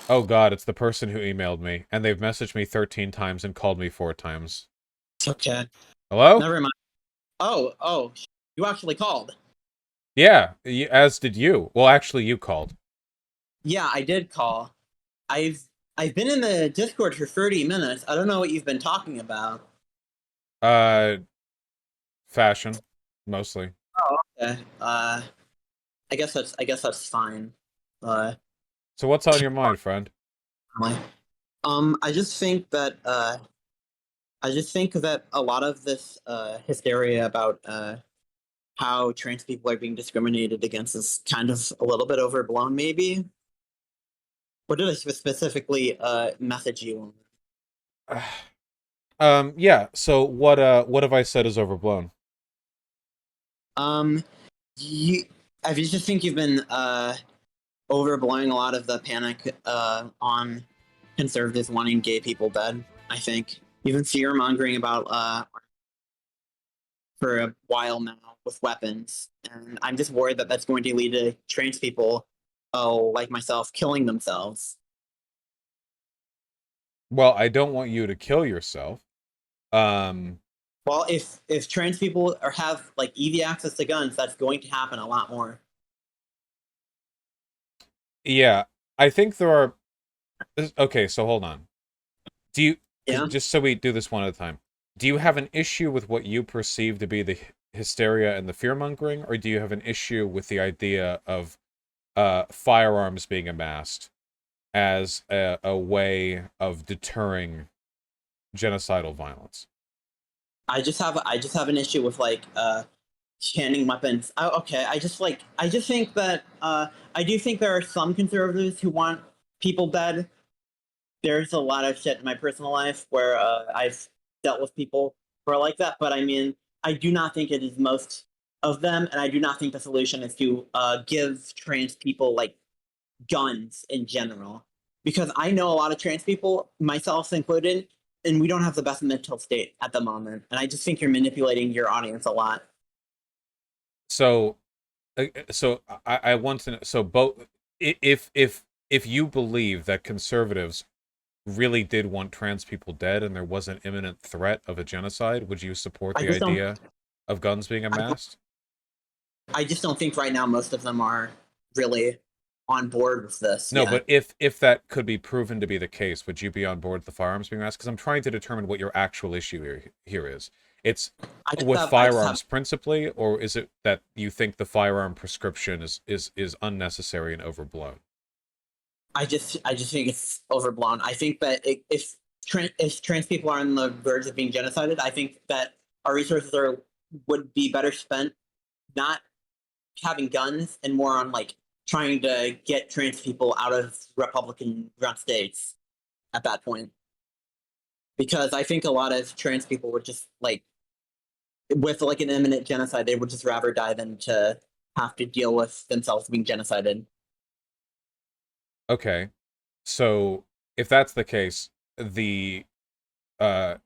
Oh god, it's the person who emailed me, and they've messaged me 13 times and called me 4 times. It's okay. Hello? Never mind. Oh, you actually called. Yeah, as did you. Well, actually, you called. Yeah, I did call. I've I've been in the Discord for 30 minutes. I don't know what you've been talking about. Uh, Fashion, mostly. Oh, okay. I guess that's fine. Uh, So what's on your mind, friend? my- I just think that a lot of this hysteria about how trans people are being discriminated against is kind of a little bit overblown, maybe. What did I specifically message you Yeah, so what have I said is overblown? on? You, I just think you've been overblowing a lot of the panic on conservatives wanting gay people dead. I think you've been fear mongering about for a while now with weapons, and I'm just worried that that's going to lead to trans people, oh, like myself, killing themselves. Well, I don't want you to kill yourself. Um, Well, if trans people have like easy access to guns, that's going to happen a lot more. yeah, I think there are. Okay, so hold on. Do you, Yeah, just so we do this one at a time, do you have an issue with what you perceive to be the hysteria and the fear mongering, or do you have an issue with the idea of firearms being amassed as a way of deterring genocidal violence? I just have an issue with like scanning weapons. Okay, I just think that I do think there are some conservatives who want people dead. There's a lot of shit in my personal life where I've dealt with people who are like that, but I mean, I do not think it is most of them, and I do not think the solution is to give trans people like guns in general, because I know a lot of trans people, myself included, and we don't have the best mental state at the moment, and I just think you're manipulating your audience a lot. So, I want to know, so both, if you believe that conservatives really did want trans people dead and there was an imminent threat of a genocide, would you support I the just don't. idea of guns being I, amassed? I just don't think right now most of them are really on board with this No, yet. but if that could be proven to be the case, would you be on board with the firearms being amassed? Because I'm trying to determine what your actual issue here is. It's with I just have firearms principally, or is it that you think the firearm prescription is unnecessary and overblown? I just think it's overblown. I think that if trans people are on the verge of being genocided, I think that our resources are would be better spent not having guns and more on like trying to get trans people out of Republican run states at that point. Because I think a lot of trans people would just like with like an imminent genocide, they would just rather die than to have to deal with themselves being genocided. Okay, so if that's the case, the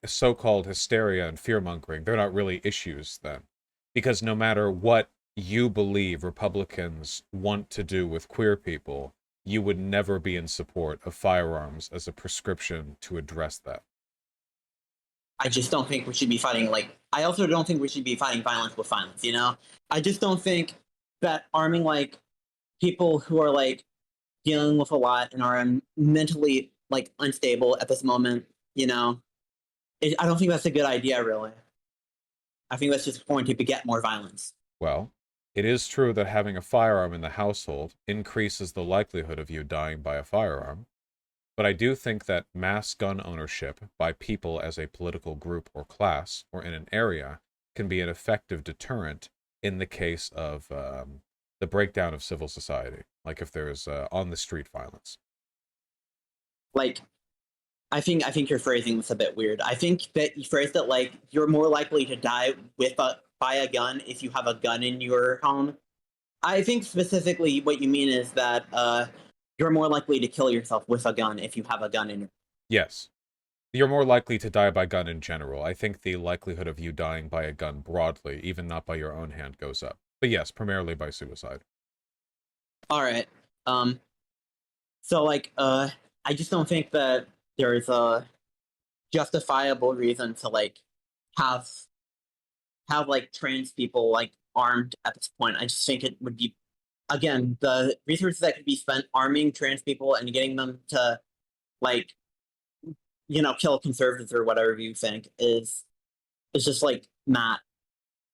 so-called hysteria and fear-mongering, they're not really issues then. Because no matter what you believe Republicans want to do with queer people, you would never be in support of firearms as a prescription to address that. I just don't think we should be fighting like I also don't think we should be fighting violence with violence, you know? I just don't think that arming like people who are like dealing with a lot and are mentally like unstable at this moment, you know, I don't think that's a good idea really. I think that's just going to beget more violence. Well, it is true that having a firearm in the household increases the likelihood of you dying by a firearm, but I do think that mass gun ownership by people as a political group or class or in an area can be an effective deterrent in the case of the breakdown of civil society, like if there's on the street violence. Like I think your phrasing was a bit weird. I think that you phrased it like you're more likely to die with a by a gun if you have a gun in your home. I think specifically what you mean is that you're more likely to kill yourself with a gun if you have a gun in your. Yes. You're more likely to die by gun in general. I think the likelihood of you dying by a gun broadly, even not by your own hand, goes up. But yes, primarily by suicide. All right. Um. So like, I just don't think that there's a justifiable reason to like have like trans people like armed at this point. I just think it would be, again, the resources that could be spent arming trans people and getting them to like, kill conservatives or whatever you think is just like not.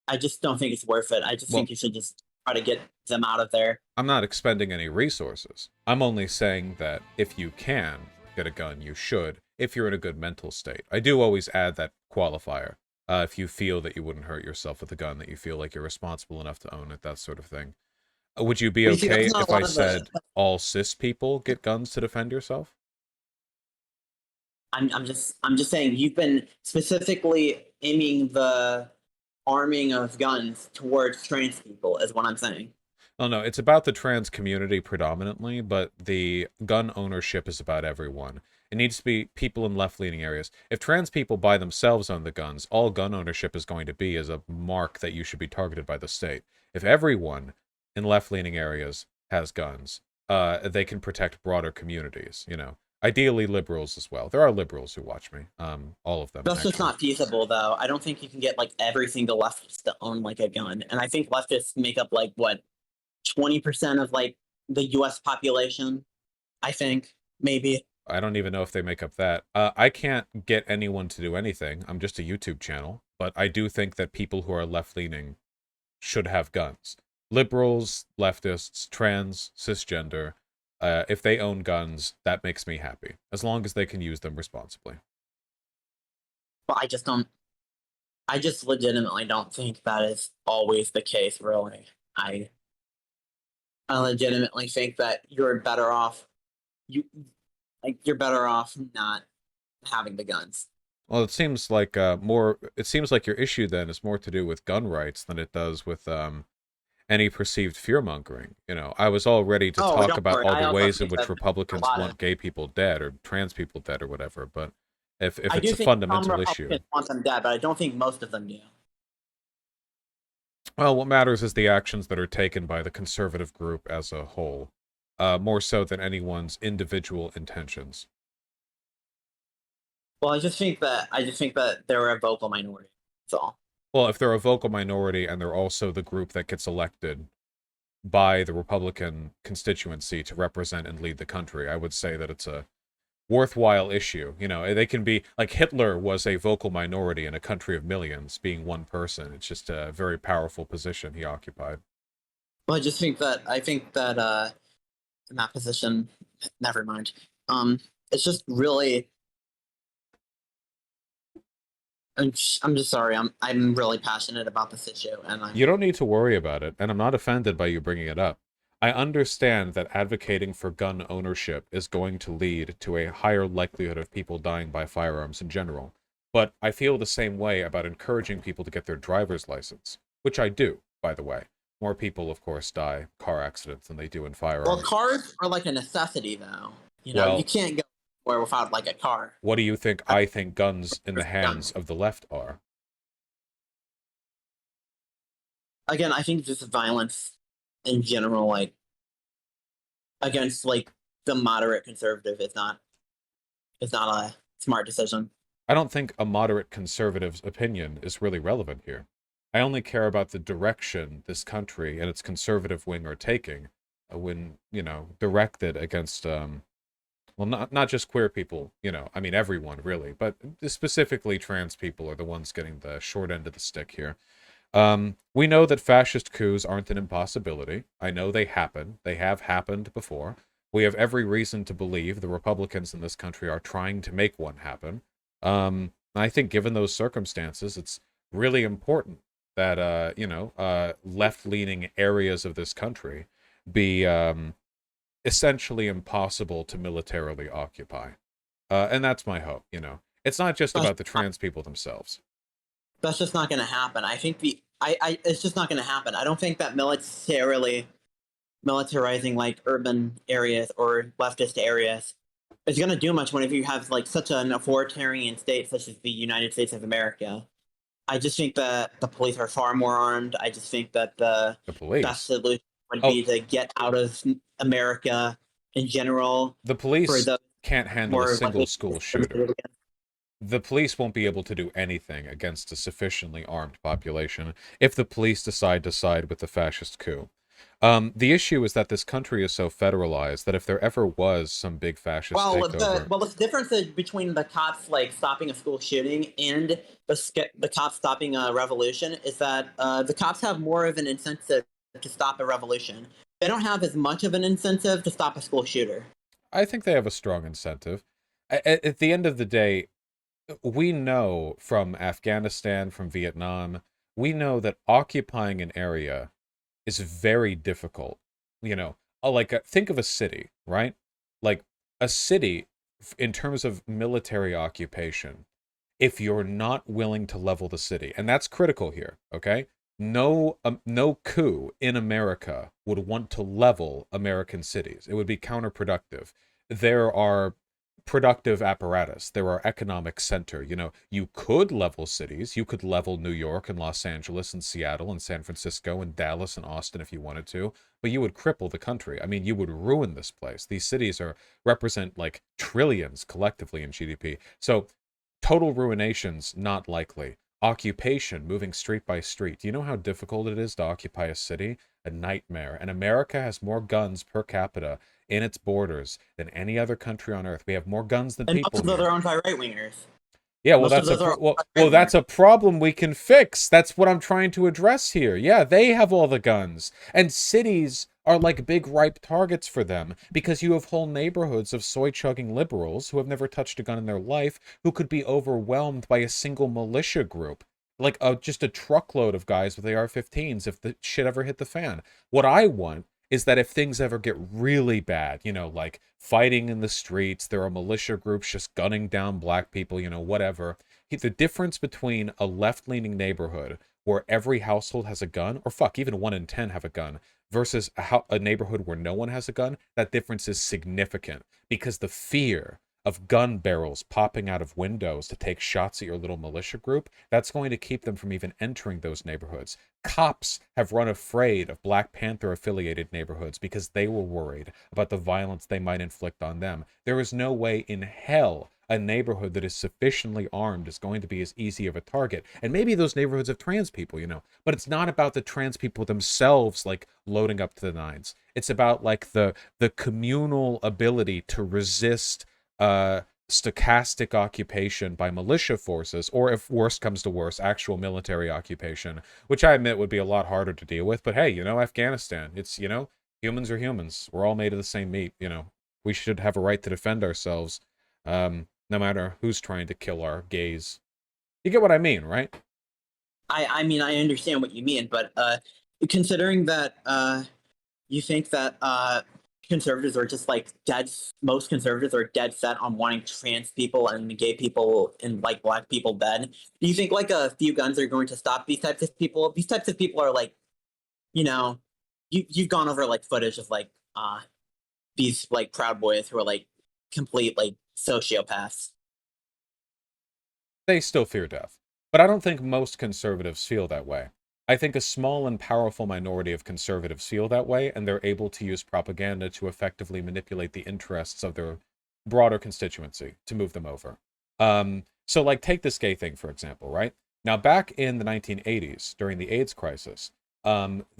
I just don't think it's worth it. I just Well, think you should just try to get them out of there. I'm not expending any resources. I'm only saying that if you can get a gun, you should, if you're in a good mental state. I do always add that qualifier. If you feel that you wouldn't hurt yourself with a gun, that you feel like you're responsible enough to own it, that sort of thing. Would you be But you see, okay that's not if a I lot of the. said all cis people get guns to defend yourself? I'm just saying you've been specifically aiming the arming of guns towards trans people, is what I'm saying. Oh no, it's about the trans community predominantly, but the gun ownership is about everyone. It needs to be people in left-leaning areas. If trans people by themselves own the guns, all gun ownership is going to be is a mark that you should be targeted by the state. If everyone in left-leaning areas has guns, they can protect broader communities, you know. Ideally liberals as well. There are liberals who watch me. All of them That's just actually. not feasible, though. I don't think you can get like every single leftist to own like a gun, and I think leftists make up like what 20% of like the U.S. population. I think maybe. I don't even know if they make up that. I can't get anyone to do anything. I'm just a YouTube channel, but I do think that people who are left-leaning should have guns. Liberals, leftists, trans, cisgender, if they own guns, that makes me happy, as long as they can use them responsibly. But I just don't. I just legitimately don't think that is always the case. Really, I I legitimately think that you're better off. You're better off not having the guns. Well, it seems like it seems like your issue then is more to do with gun rights than it does with any perceived fear mongering. You know, I was all ready to Oh, talk don't about worry. all I the also ways in think which that a Republicans lot of. want gay people dead or trans people dead or whatever, but if I it's do a think some fundamental issue, Republicans want them dead, but I don't think most of them do. well, what matters is the actions that are taken by the conservative group as a whole, more so than anyone's individual intentions. Well, I just think that they're a vocal minority. That's all. Well, if they're a vocal minority and they're also the group that gets elected by the Republican constituency to represent and lead the country, I would say that it's a worthwhile issue. You know, they can be like Hitler was a vocal minority in a country of millions, being one person. It's just a very powerful position he occupied. Well, I think that in that position, never mind. It's just really. I'm just sorry. I'm really passionate about this issue, and You don't need to worry about it, and I'm not offended by you bringing it up. I understand that advocating for gun ownership is going to lead to a higher likelihood of people dying by firearms in general, but I feel the same way about encouraging people to get their driver's license, which I do, by the way. More people, of course, die in car accidents than they do in well, firearms. cars are like a necessity, though. You Well, can't go anywhere without like a car. what do you think Uh, I think guns in the Gun. hands of the left are? Again, I think just violence in general, like against like the moderate conservative, is not a smart decision. I don't think a moderate conservative's opinion is really relevant here. I only care about the direction this country and its conservative wing are taking when, you know, directed against, well, not just queer people, you know, I mean everyone really, but specifically trans people are the ones getting the short end of the stick here. We know that fascist coups aren't an impossibility. I know they happen. They have happened before. We have every reason to believe the Republicans in this country are trying to make one happen. I think given those circumstances, it's really important that, left-leaning areas of this country be essentially impossible to militarily occupy. And that's my hope, you know. It's not just That's about the trans people themselves. that's just not going to happen. I think the I it's just not going to happen. I don't think that militarizing like urban areas or leftist areas it's gonna do much whenever you have like such an authoritarian state such as the United States of America. I just think that the police are far more armed. I just think that the The best police. solution would Oh, be to get out of America in general the for police the can't handle a more single likely school shooter. discriminated against. The police won't be able to do anything against a sufficiently armed population if the police decide to side with the fascist coup. The issue is that this country is so federalized that if there ever was some big fascist takeover, The difference between the cops like stopping a school shooting and the cops stopping a revolution is that the cops have more of an incentive to stop a revolution. They don't have as much of an incentive to stop a school shooter. I think they have a strong incentive. At the end of the day, we know from Afghanistan, from Vietnam, we know that occupying an area is very difficult. You know, think of a city, right? Like a city, in terms of military occupation, if you're not willing to level the city, and that's critical here, okay? No coup in America would want to level American cities. It would be counterproductive. There are productive apparatus. There are economic center. You know, you could level cities. You could level New York and Los Angeles and Seattle and San Francisco and Dallas and Austin if you wanted to, but you would cripple the country. I mean, you would ruin this place. These cities are represent like trillions collectively in GDP. So total ruination's not likely. Occupation, moving street by street. Do you know how difficult it is to occupy a city? A nightmare. And America has more guns per capita in its borders than any other country on earth. We have more guns than And most people of those here. are owned by right wingers. Yeah, well, Most of that's a those are well, that's a problem we can fix. That's what I'm trying to address here. Yeah, they have all the guns, and cities are like big ripe targets for them because you have whole neighborhoods of soy-chugging liberals who have never touched a gun in their life who could be overwhelmed by a single militia group, like just a truckload of guys with AR-15s if the shit ever hit the fan. What I want is that if things ever get really bad, you know, like fighting in the streets, there are militia groups just gunning down black people, you know, whatever. The difference between a left-leaning neighborhood where every household has a gun, or fuck, even 1 in 10 have a gun, versus a neighborhood where no one has a gun, that difference is significant because the fear of gun barrels popping out of windows to take shots at your little militia group, that's going to keep them from even entering those neighborhoods. Cops have run afraid of Black Panther affiliated neighborhoods because they were worried about the violence they might inflict on them. There is no way in hell a neighborhood that is sufficiently armed is going to be as easy of a target. And maybe those neighborhoods have trans people, you know, but it's not about the trans people themselves like loading up to the nines. It's about like the communal ability to resist stochastic occupation by militia forces, or if worst comes to worst, actual military occupation, which I admit would be a lot harder to deal with. But hey, you know, Afghanistan, it's, you know, humans are humans. We're all made of the same meat, you know. We should have a right to defend ourselves, no matter who's trying to kill our gays. You get what I mean, right? I mean, I understand what you mean, but considering that you think that conservatives are just like dead, most conservatives are dead set on wanting trans people and gay people and like black people dead. Do you think like a few guns are going to stop these types of people? These types of people are like, you know, you've gone over like footage of like these like Proud Boys who are like complete like sociopaths. They still fear death. But I don't think most conservatives feel that way. I think a small and powerful minority of conservatives feel that way, and they're able to use propaganda to effectively manipulate the interests of their broader constituency to move them over. So, like, take this gay thing, for example, right? Now, back in the 1980s, during the AIDS crisis,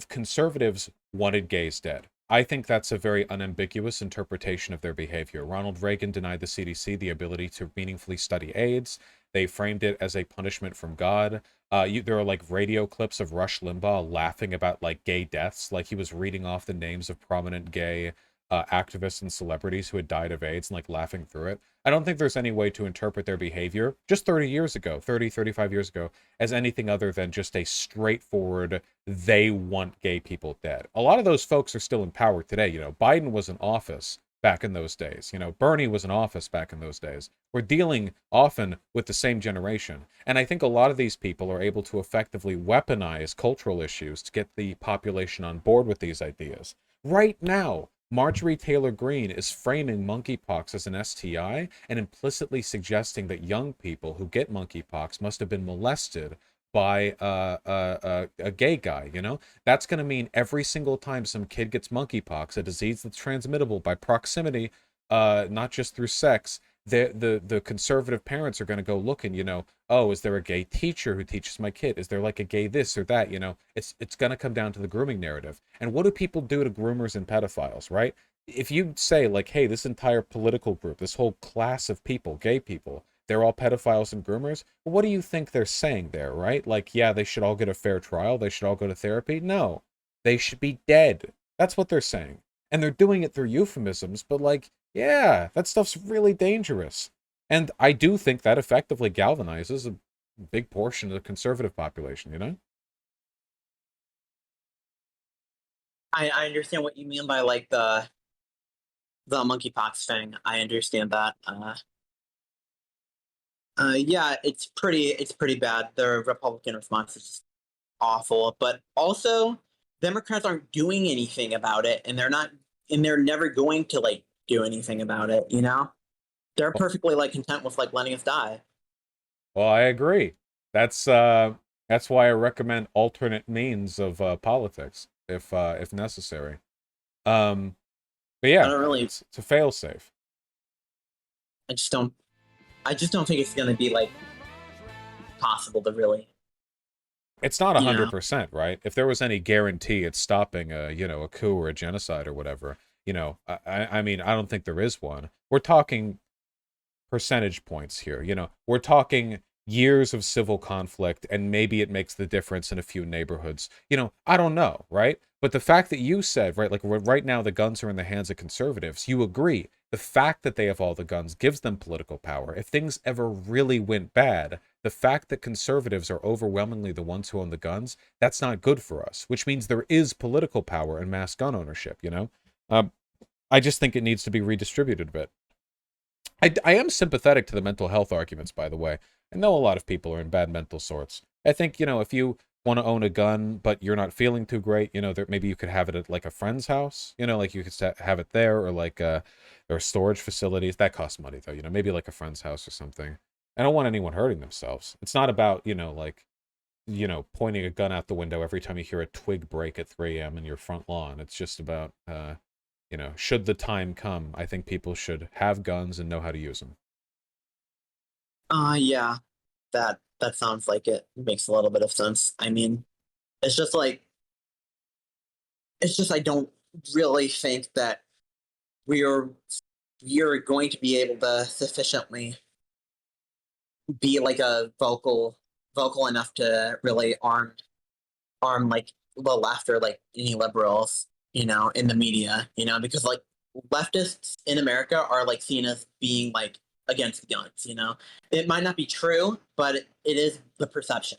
conservatives wanted gays dead. I think that's a very unambiguous interpretation of their behavior. Ronald Reagan denied the CDC the ability to meaningfully study AIDS. They framed it as a punishment from God. There are like radio clips of Rush Limbaugh laughing about like gay deaths, like he was reading off the names of prominent gay activists and celebrities who had died of AIDS and like laughing through it. I don't think there's any way to interpret their behavior just 30 years ago, 30, 35 years ago, as anything other than just a straightforward, they want gay people dead. A lot of those folks are still in power today. You know, Biden was in office back in those days. You know, Bernie was in office back in those days. We're dealing often with the same generation. And I think a lot of these people are able to effectively weaponize cultural issues to get the population on board with these ideas. Right now, Marjorie Taylor Greene is framing monkeypox as an STI and implicitly suggesting that young people who get monkeypox must have been molested by a gay guy, you know? That's going to mean every single time some kid gets monkeypox, a disease that's transmittable by proximity, not just through sex, the conservative parents are going to go looking, you know, oh, is there a gay teacher who teaches my kid? Is there like a gay this or that? You know, it's going to come down to the grooming narrative. And what do people do to groomers and pedophiles, right? If you say like, hey, this entire political group, this whole class of people, gay people, they're all pedophiles and groomers, well, what do you think they're saying there, right? Like, yeah, they should all get a fair trial. They should all go to therapy. No, they should be dead. That's what they're saying. And they're doing it through euphemisms, but like, yeah, that stuff's really dangerous. And I do think that effectively galvanizes a big portion of the conservative population, you know? I understand what you mean by like the monkeypox thing. I understand that. Yeah, it's pretty bad. The Republican response is awful, but also Democrats aren't doing anything about it, and they're never going to like do anything about it. You know, they're perfectly like content with like letting us die. Well, I agree. That's why I recommend alternate means of politics if necessary. Um, but I yeah, don't really. it's a fail safe. I just don't. I just don't think it's going to be like possible to really. It's not You know. 100%, right? If there was any guarantee it's stopping a, you know, a coup or a genocide or whatever, you know, I mean, I don't think there is one. We're talking percentage points here. You know, we're talking years of civil conflict, and maybe it makes the difference in a few neighborhoods. You know, I don't know, right? But the fact that you said, right, like right now the guns are in the hands of conservatives, you agree. The fact that they have all the guns gives them political power. If things ever really went bad, the fact that conservatives are overwhelmingly the ones who own the guns, that's not good for us, which means there is political power in mass gun ownership, you know? Um, I just think it needs to be redistributed a bit. I am sympathetic to the mental health arguments, by the way. I know a lot of people are in bad mental sorts. I think, you know, if you want to own a gun, but you're not feeling too great, you know, there, maybe you could have it at like a friend's house, you know, like you could have it there or like, there are storage facilities. That costs money though, you know, maybe like a friend's house or something. I don't want anyone hurting themselves. It's not about, you know, like, you know, pointing a gun out the window every time you hear a twig break at 3 a.m. in your front lawn. It's just about, you know, should the time come, I think people should have guns and know how to use them. Yeah, that sounds like it makes a little bit of sense. I mean, it's just like it's just I don't really think that we are we are going to be able to sufficiently be like a vocal enough to really arm like the left or like any liberals, you know, in the media, you know, because like leftists in America are like seen as being like against guns, you know. It might not be true, but it is the perception.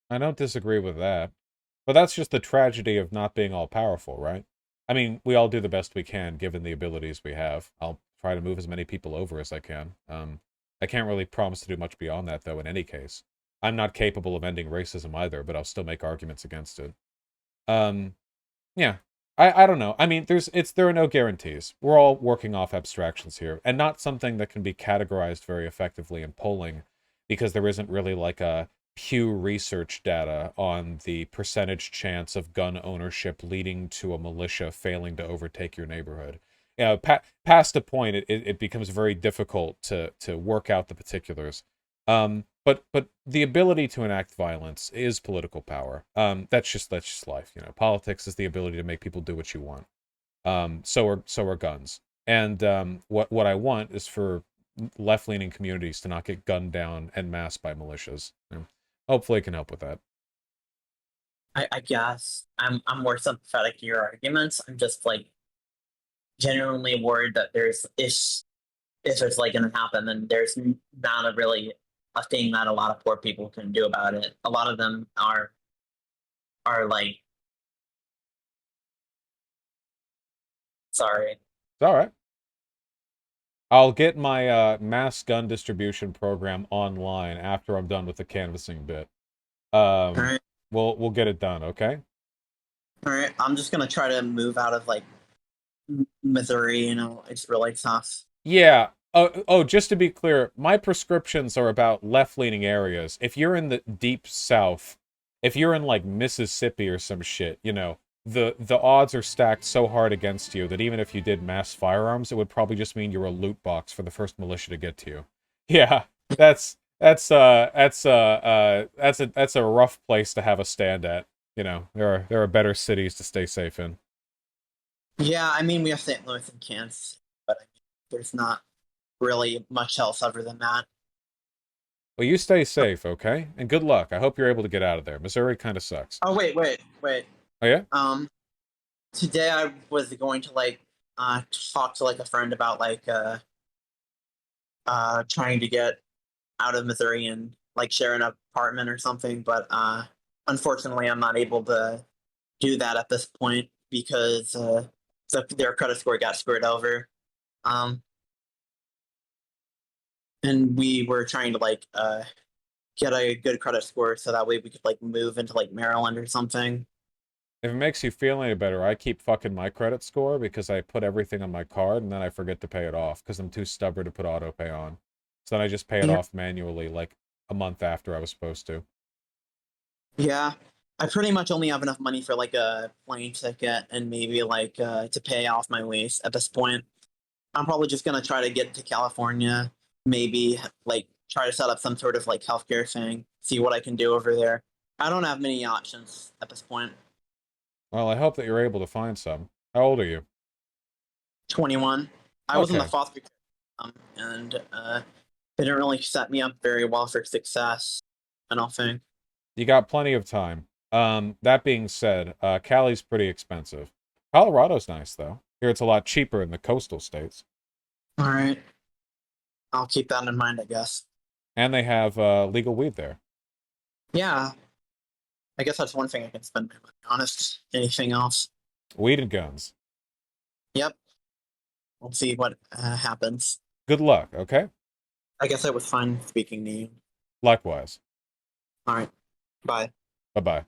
I don't disagree with that. But that's just the tragedy of not being all powerful, right? I mean, we all do the best we can given the abilities we have. I'll try to move as many people over as I can. I can't really promise to do much beyond that, though, in any case. I'm not capable of ending racism either, but I'll still make arguments against it. Um, yeah. I don't know. I mean, there are no guarantees. We're all working off abstractions here, and not something that can be categorized very effectively in polling because there isn't really like a Pew Research data on the percentage chance of gun ownership leading to a militia failing to overtake your neighborhood. You know, past a point, it becomes very difficult to work out the particulars. But the ability to enact violence is political power. That's just life. You know, politics is the ability to make people do what you want. So are guns. And what I want is for left leaning communities to not get gunned down en masse by militias. You know, hopefully, it can help with that. I guess I'm more sympathetic to your arguments. I'm just like genuinely worried that there's if it's like going to happen, then there's not a really a thing that a lot of poor people can do about it. A lot of them are like sorry. It's all right. I'll get my mass gun distribution program online after I'm done with the canvassing bit. All Um, right, we'll get it done. Okay. all right. I'm just gonna try to move out of like Missouri, it's really tough. Yeah. Oh, just to be clear, my prescriptions are about left-leaning areas. If you're in the deep south, if you're in like Mississippi or some shit, the odds are stacked so hard against you that even if you did mass firearms, it would probably just mean you're a loot box for the first militia to get to you. Yeah, that's a rough place to have a stand at. There are better cities to stay safe in. Yeah, I mean, we have St. Louis and Kansas, but I mean, there's not really much else other than that. Well, you stay safe, okay? And good luck. I hope you're able to get out of there. Missouri kind of sucks. Oh, wait. Oh yeah? Um, Today I was going to talk to like a friend about trying to get out of Missouri and like share an apartment or something, but unfortunately I'm not able to do that at this point because their credit score got screwed over. Um, and we were trying to get a good credit score so that way we could like move into like Maryland or something. If it makes you feel any better, I keep fucking my credit score because I put everything on my card and then I forget to pay it off because I'm too stubborn to put auto pay on. So then I just pay it Yeah. off manually like a month after I was supposed to. Yeah. I pretty much only have enough money for like a plane ticket and maybe to pay off my lease at this point. I'm probably just gonna try to get to California, maybe like try to set up some sort of like healthcare thing, see what I can do over there. I don't have many options at this point. Well, I hope that you're able to find some. How old are you? 21. I was in the Okay. foster care and they didn't really set me up very well for success, I don't think. You got plenty of time. That being said, Cali's pretty expensive. Colorado's nice though. Here it's a lot cheaper in the coastal states. All right. I'll keep that in mind, I guess. And they have legal weed there. Yeah. I guess that's one thing I can spend my money on. Honest. Anything else? Weed and guns. Yep. We'll see what happens. Good luck, okay? I guess I was fine speaking to you. Likewise. All right. Bye. Bye-bye.